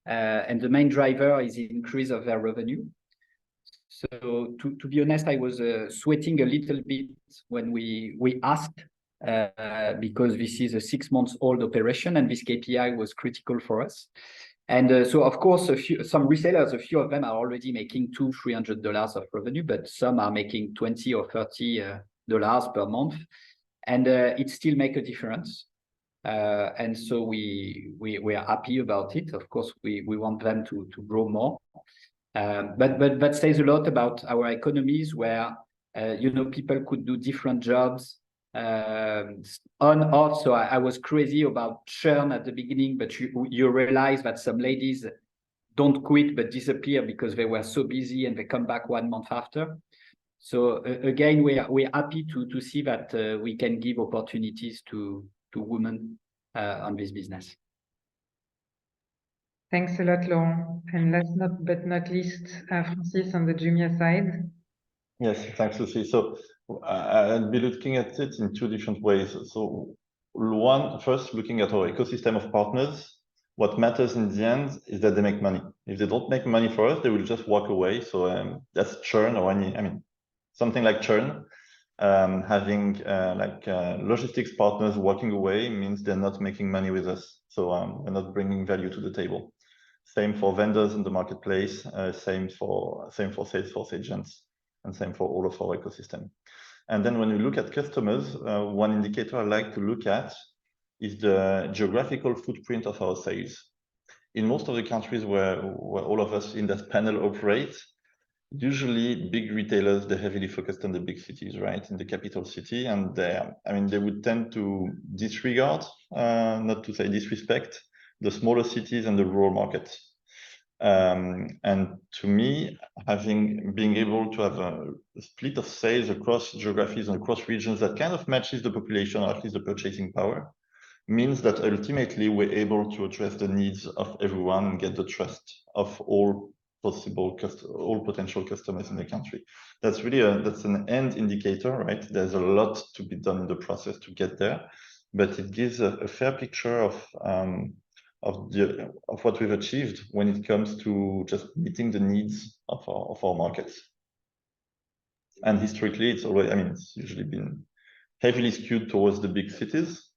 And the main driver is the increase of their revenue. So to be honest, I was sweating a little bit when we asked, because this is a 6-month-old operation and this KPI was critical for us. And so, of course, some resellers, a few of them are already making $200-300 of revenue, but some are making $20 or $30 per month, and it still makes a difference. And so we are happy about it. Of course, we want them to grow more. But that says a lot about our economies, where people could do different jobs on off. So I was crazy about churn at the beginning, but you realize that some ladies don't quit but disappear because they were so busy and they come back 1 month after. So again, we're happy to see that we can give opportunities to women on this business. Thanks a lot, Laurent. And last but not least, Francis on the Jumia side. Yes, thanks, Lucy. So I'll be looking at it in two different ways. So first, looking at our ecosystem of partners, what matters in the end is that they make money. If they don't make money for us, they will just walk away. So that's churn, or something like churn. Having logistics partners walking away means they're not making money with us. So we're not bringing value to the table. Same for vendors in the marketplace, same for Salesforce agents, and same for all of our ecosystem. And then when we look at customers, one indicator I like to look at is the geographical footprint of our sales. In most of the countries where all of us in that panel operate, usually big retailers, they're heavily focused on the big cities, right? In the capital city, and they would tend to disregard, not to say disrespect, the smaller cities and the rural markets. And to me, being able to have a split of sales across geographies and across regions that kind of matches the population, or at least the purchasing power, means that ultimately we're able to address the needs of everyone and get the trust of all potential customers in the country. That's really that's an end indicator, right? There's a lot to be done in the process to get there, but it gives a fair picture of what we've achieved when it comes to just meeting the needs of our markets. And historically, it's usually been heavily skewed towards the big cities,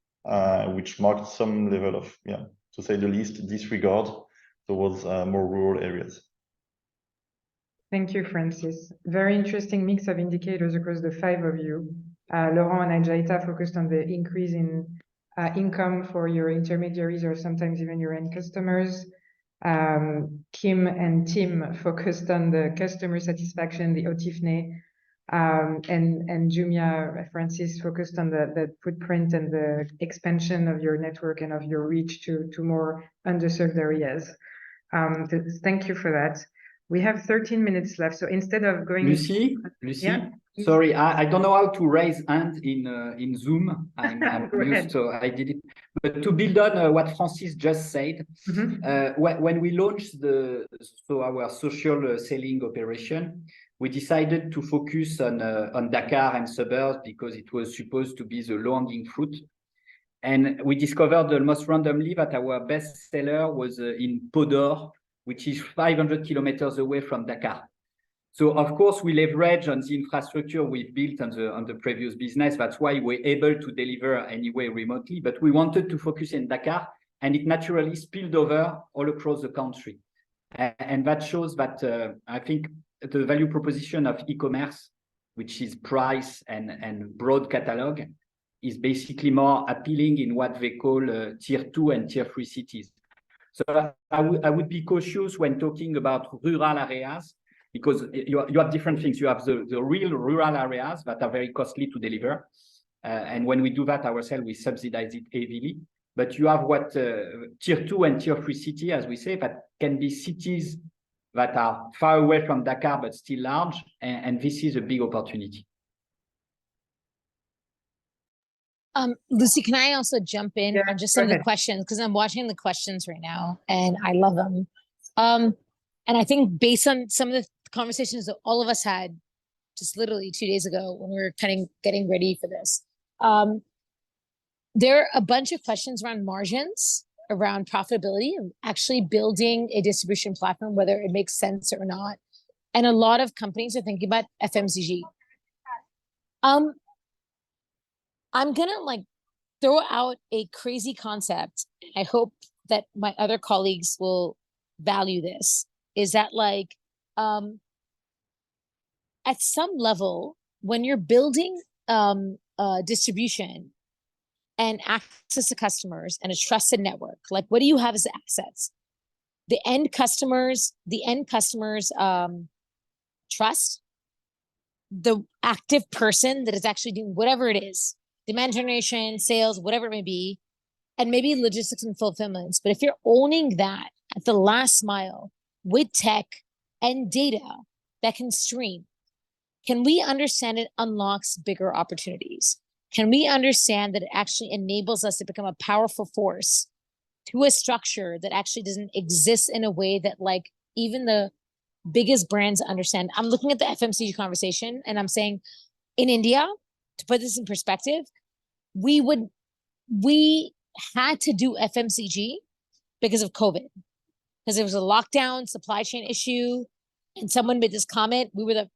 which marked some level of, to say the least, disregard towards more rural areas. Thank you, Francis. Very interesting mix of indicators across the 5 of you. Laurent and Ajaita focused on the increase in income for your intermediaries or sometimes even your end customers. Kim and Tim focused on the customer satisfaction, the OTIFNE, and Jumia, Francis, focused on the footprint and the expansion of your network and of your reach to more underserved areas. Thank you for that. We have 13 minutes left, so instead of going... Lucy, Yeah? Sorry, I don't know how to raise hand in Zoom. I'm used, so I did it. But to build on what Francis just said, when we launched our social selling operation, we decided to focus on Dakar and suburbs because it was supposed to be the low-hanging fruit. And we discovered almost randomly that our best seller was in Podor, which is 500 kilometers away from Dakar. So of course we leverage on the infrastructure we've built on the previous business. That's why we're able to deliver anyway remotely, but we wanted to focus in Dakar, and it naturally spilled over all across the country. And that shows that I think the value proposition of e-commerce, which is price and broad catalog, is basically more appealing in what they call tier 2 and tier 3 cities. So I would be cautious when talking about rural areas, because you have different things. You have the real rural areas that are very costly to deliver. And when we do that ourselves, we subsidize it heavily. But you have what tier 2 and tier 3 city, as we say, that can be cities that are far away from Dakar, but still large. And this is a big opportunity. Lucy, can I also jump in on just some of the questions? Because I'm watching the questions right now and I love them. And I think based on some of the conversations that all of us had just literally 2 days ago when we were kind of getting ready for this, there are a bunch of questions around margins, around profitability, and actually building a distribution platform, whether it makes sense or not. And a lot of companies are thinking about FMCG. I'm gonna throw out a crazy concept. I hope that my other colleagues will value this, is that at some level, when you're building distribution and access to customers and a trusted network, what do you have as assets? The end customers trust, the active person that is actually doing whatever it is, demand generation, sales, whatever it may be, and maybe logistics and fulfillments. But if you're owning that at the last mile with tech and data that can stream, can we understand it unlocks bigger opportunities? Can we understand that it actually enables us to become a powerful force to a structure that actually doesn't exist in a way that even the biggest brands understand? I'm looking at the FMCG conversation and I'm saying, in India, to put this in perspective, we had to do FMCG because of COVID, because there was a lockdown, supply chain issue, and someone made this comment. We were the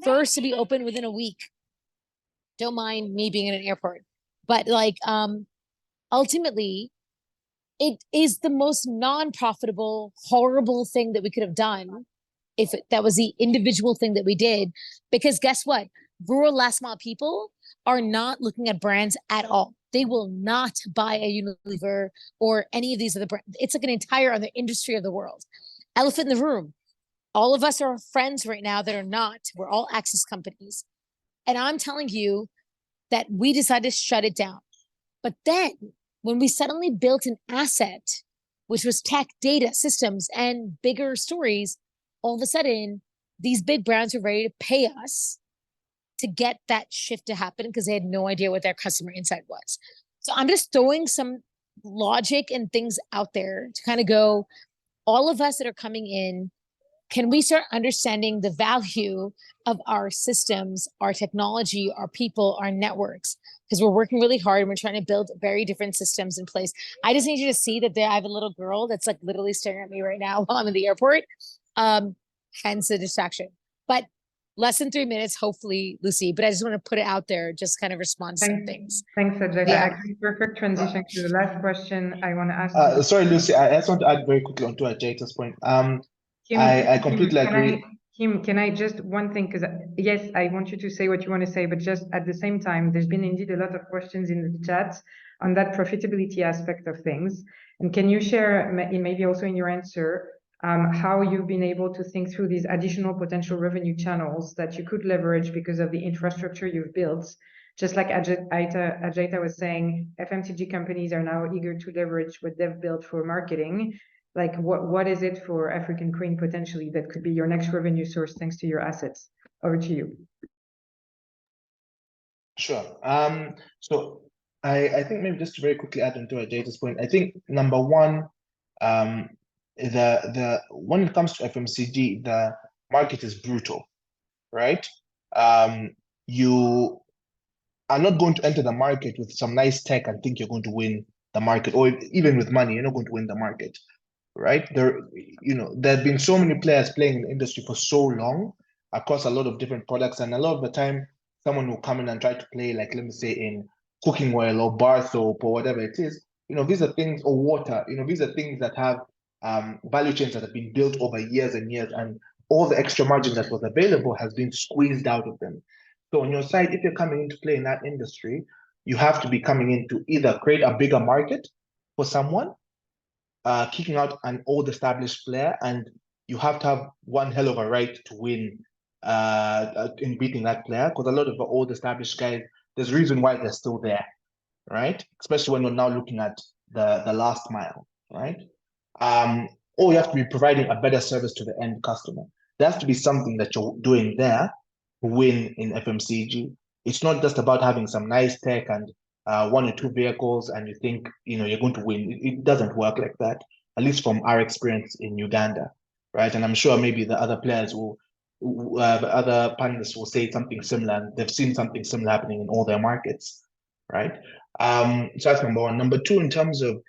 first to be open within a week. Don't mind me being in an airport, but ultimately, it is the most non-profitable, horrible thing that we could have done if that was the individual thing that we did. Because guess what? Rural last mile people are not looking at brands at all. They will not buy a Unilever or any of these other brands. It's an entire other industry of the world. Elephant in the room. All of us are friends right now that are not. We're all access companies. And I'm telling you that we decided to shut it down. But then when we suddenly built an asset which was tech, data, systems, and bigger stories, all of a sudden, these big brands were ready to pay us to get that shift to happen because they had no idea what their customer insight was. So I'm just throwing some logic and things out there to kind of go, all of us that are coming in, can we start understanding the value of our systems, our technology, our people, our networks? Because we're working really hard and we're trying to build very different systems in place. I just need you to see that I have a little girl that's like literally staring at me right now while I'm in the airport. Hence the distraction. But less than 3 minutes, hopefully, Lucy. But I just want to put it out there, just kind of respond to some things. Thanks, Ajay. Yeah. Actually, perfect transition to the last question I want to ask you. Sorry, Lucy, I just want to add very quickly onto Ajay's point. Kim, I completely agree. Kim, can I just one thing? Because yes, I want you to say what you want to say, but just at the same time, there's been indeed a lot of questions in the chat on that profitability aspect of things. And can you share, maybe also in your answer, how you've been able to think through these additional potential revenue channels that you could leverage because of the infrastructure you've built? Just like Ajayta was saying, FMCG companies are now eager to leverage what they've built for marketing. Like what is it for African Queen potentially that could be your next revenue source thanks to your assets? Over to you. Sure. So I think maybe just to very quickly add on to Ajay's point, I think number one, the when it comes to FMCG, the market is brutal, right? You are not going to enter the market with some nice tech and think you're going to win the market, or even with money, you're not going to win the market, right? There have been so many players playing in the industry for so long across a lot of different products, and a lot of the time, someone will come in and try to play, like, let me say, in cooking oil or bar soap or whatever it is. These are things, or water. These are things that have value chains that have been built over years and years, and all the extra margin that was available has been squeezed out of them. So on your side, if you're coming in to play in that industry, you have to be coming in to either create a bigger market for someone, kicking out an old established player, and you have to have one hell of a right to win in beating that player, because a lot of the old established guys, there's a reason why they're still there, right? Especially when we're now looking at the last mile, right? Or you have to be providing a better service to the end customer. There has to be something that you're doing there to win in FMCG. It's not just about having some nice tech and 1 or 2 vehicles and you think you're going to win. It doesn't work like that, at least from our experience in Uganda, right? And I'm sure maybe the other players the other panelists will say something similar, and they've seen something similar happening in all their markets, right? So that's number one. Number two, in terms of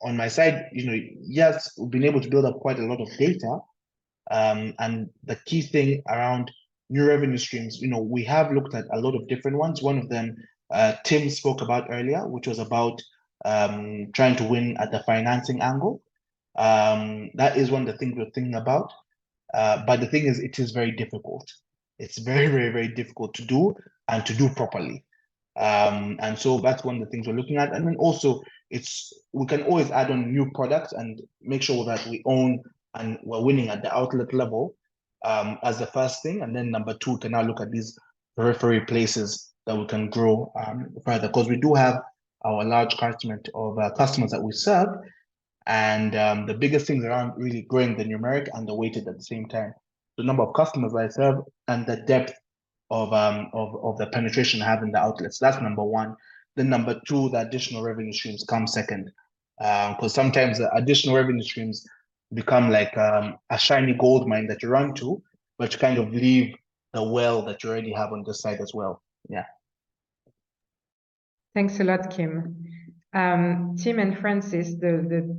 on my side, yes, we've been able to build up quite a lot of data, and the key thing around new revenue streams, we have looked at a lot of different ones. One of them, Tim spoke about earlier, which was about trying to win at the financing angle. That is one of the things we're thinking about. But the thing is, it is very difficult. It's very, very, very difficult to do and to do properly. And so that's one of the things we're looking at. And then also, we can always add on new products and make sure that we own and we're winning at the outlet level as the first thing. And then number two, we can now look at these periphery places that we can grow further, because we do have our large catchment of customers that we serve. And the biggest things around really growing the numeric and the weighted at the same time. The number of customers I serve and the depth of the penetration I have in the outlets. That's number one. Then number two, the additional revenue streams come second. Because sometimes the additional revenue streams become like a shiny gold mine that you run to, but you kind of leave the well that you already have on this side as well. Yeah. Thanks a lot, Kim. Tim and Francis, the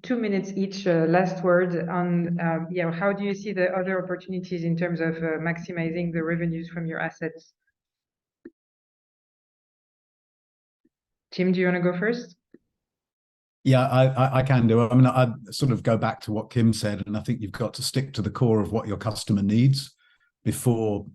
2 minutes each, last word on how do you see the other opportunities in terms of maximizing the revenues from your assets? Tim, do you want to go first? Yeah, I can do. I mean, I sort of go back to what Kim said, and I think you've got to stick to the core of what your customer needs before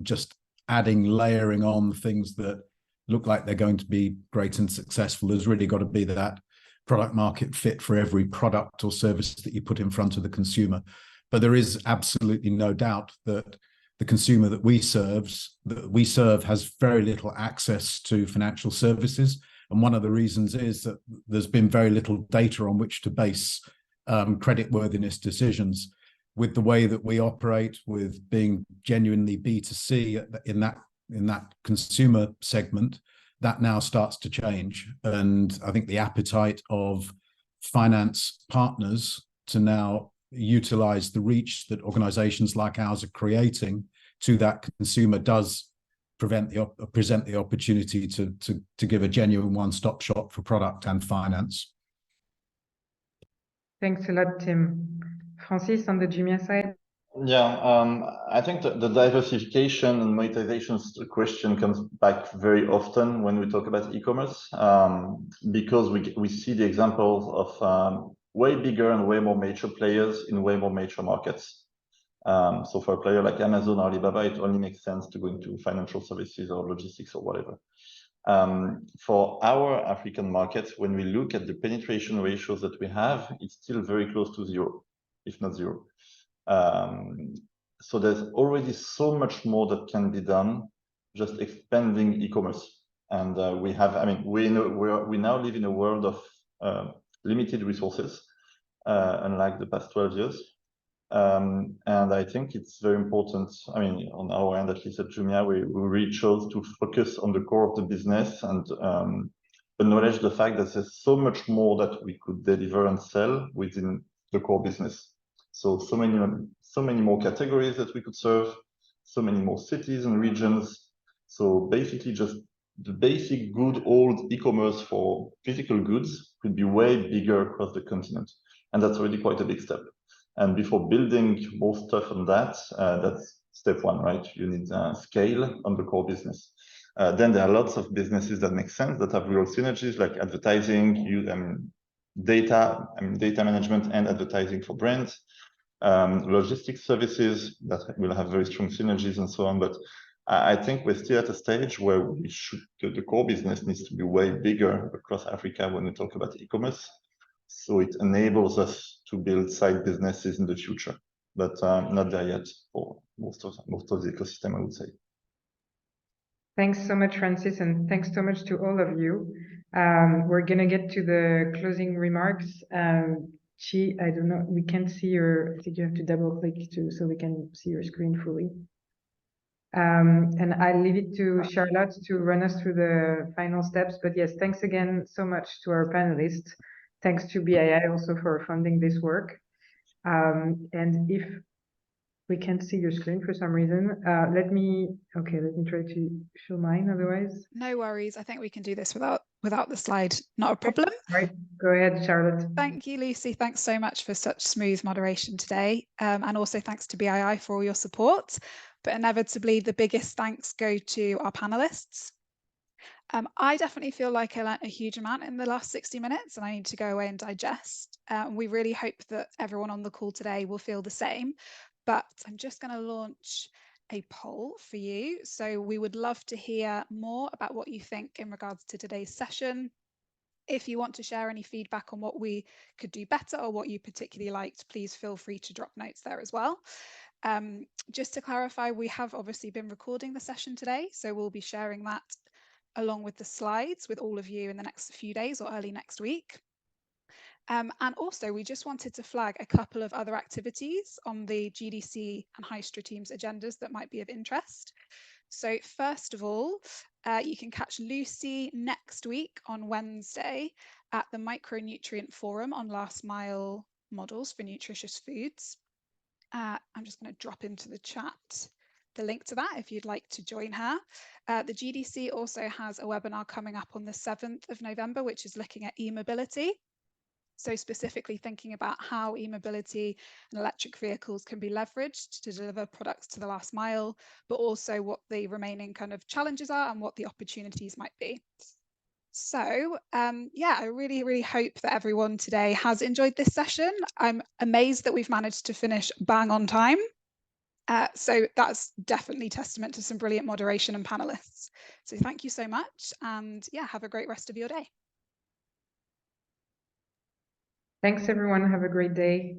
just layering on things that look like they're going to be great and successful. There's really got to be that product market fit for every product or service that you put in front of the consumer. But there is absolutely no doubt that the consumer that we serve has very little access to financial services. And one of the reasons is that there's been very little data on which to base creditworthiness decisions. With the way that we operate, with being genuinely B2C in that consumer segment, that now starts to change. And I think the appetite of finance partners to now utilize the reach that organizations like ours are creating to that consumer does present the opportunity to give a genuine one-stop shop for product and finance. Thanks a lot, Tim. Francis, on the Jumia side? Yeah, I think the diversification and monetization question comes back very often when we talk about e-commerce, because we see the examples of way bigger and way more mature players in way more mature markets. So for a player like Amazon or Alibaba, it only makes sense to go into financial services or logistics or whatever. For our African market, when we look at the penetration ratios that we have, it's still very close to zero, if not zero. So there's already so much more that can be done just expanding e-commerce. And we now live in a world of limited resources, unlike the past 12 years. And I think it's very important. I mean, on our end, at least at Jumia, we really chose to focus on the core of the business and acknowledge the fact that there's so much more that we could deliver and sell within the core business. So many more categories that we could serve, so many more cities and regions. So basically, just the basic good old e-commerce for physical goods could be way bigger across the continent, and that's already quite a big step. And before building more stuff on that, that's step one, right? You need scale on the core business. Then there are lots of businesses that make sense, that have real synergies, like advertising, data management and advertising for brands, logistics services that will have very strong synergies and so on. But I think we're still at a stage where the core business needs to be way bigger across Africa when we talk about e-commerce. So it enables us to build side businesses in the future, but not there yet for most of the ecosystem, I would say. Thanks so much, Francis, and thanks so much to all of you. We're gonna get to the closing remarks. Chi, I don't know, we can't see your, I think you have to double click so we can see your screen fully. And I leave it to Charlotte to run us through the final steps. But yes, thanks again so much to our panelists. Thanks to BII also for funding this work. And if we can't see your screen for some reason, let me try to show mine otherwise. No worries. I think we can do this without the slide. Not a problem. Right. Go ahead, Charlotte. Thank you, Lucy. Thanks so much for such smooth moderation today. And also thanks to BII for all your support. But inevitably, the biggest thanks go to our panelists. I definitely feel like I learned a huge amount in the last 60 minutes and I need to go away and digest. We really hope that everyone on the call today will feel the same. But I'm just going to launch a poll for you. So we would love to hear more about what you think in regards to today's session. If you want to share any feedback on what we could do better or what you particularly liked, please feel free to drop notes there as well. Just to clarify, we have obviously been recording the session today, so we'll be sharing that along with the slides with all of you in the next few days or early next week. And also, we just wanted to flag a couple of other activities on the GDC and Hystra team's agendas that might be of interest. So first of all, you can catch Lucy next week on Wednesday at the Micronutrient Forum on last mile models for nutritious foods. I'm just going to drop into the chat the link to that if you'd like to join her. The GDC also has a webinar coming up on the 7th of November, which is looking at e-mobility. So specifically thinking about how e-mobility and electric vehicles can be leveraged to deliver products to the last mile, but also what the remaining kind of challenges are and what the opportunities might be. So yeah, I really, really hope that everyone today has enjoyed this session. I'm amazed that we've managed to finish bang on time. So that's definitely testament to some brilliant moderation and panelists. So thank you so much, and yeah, have a great rest of your day. Thanks, everyone. Have a great day.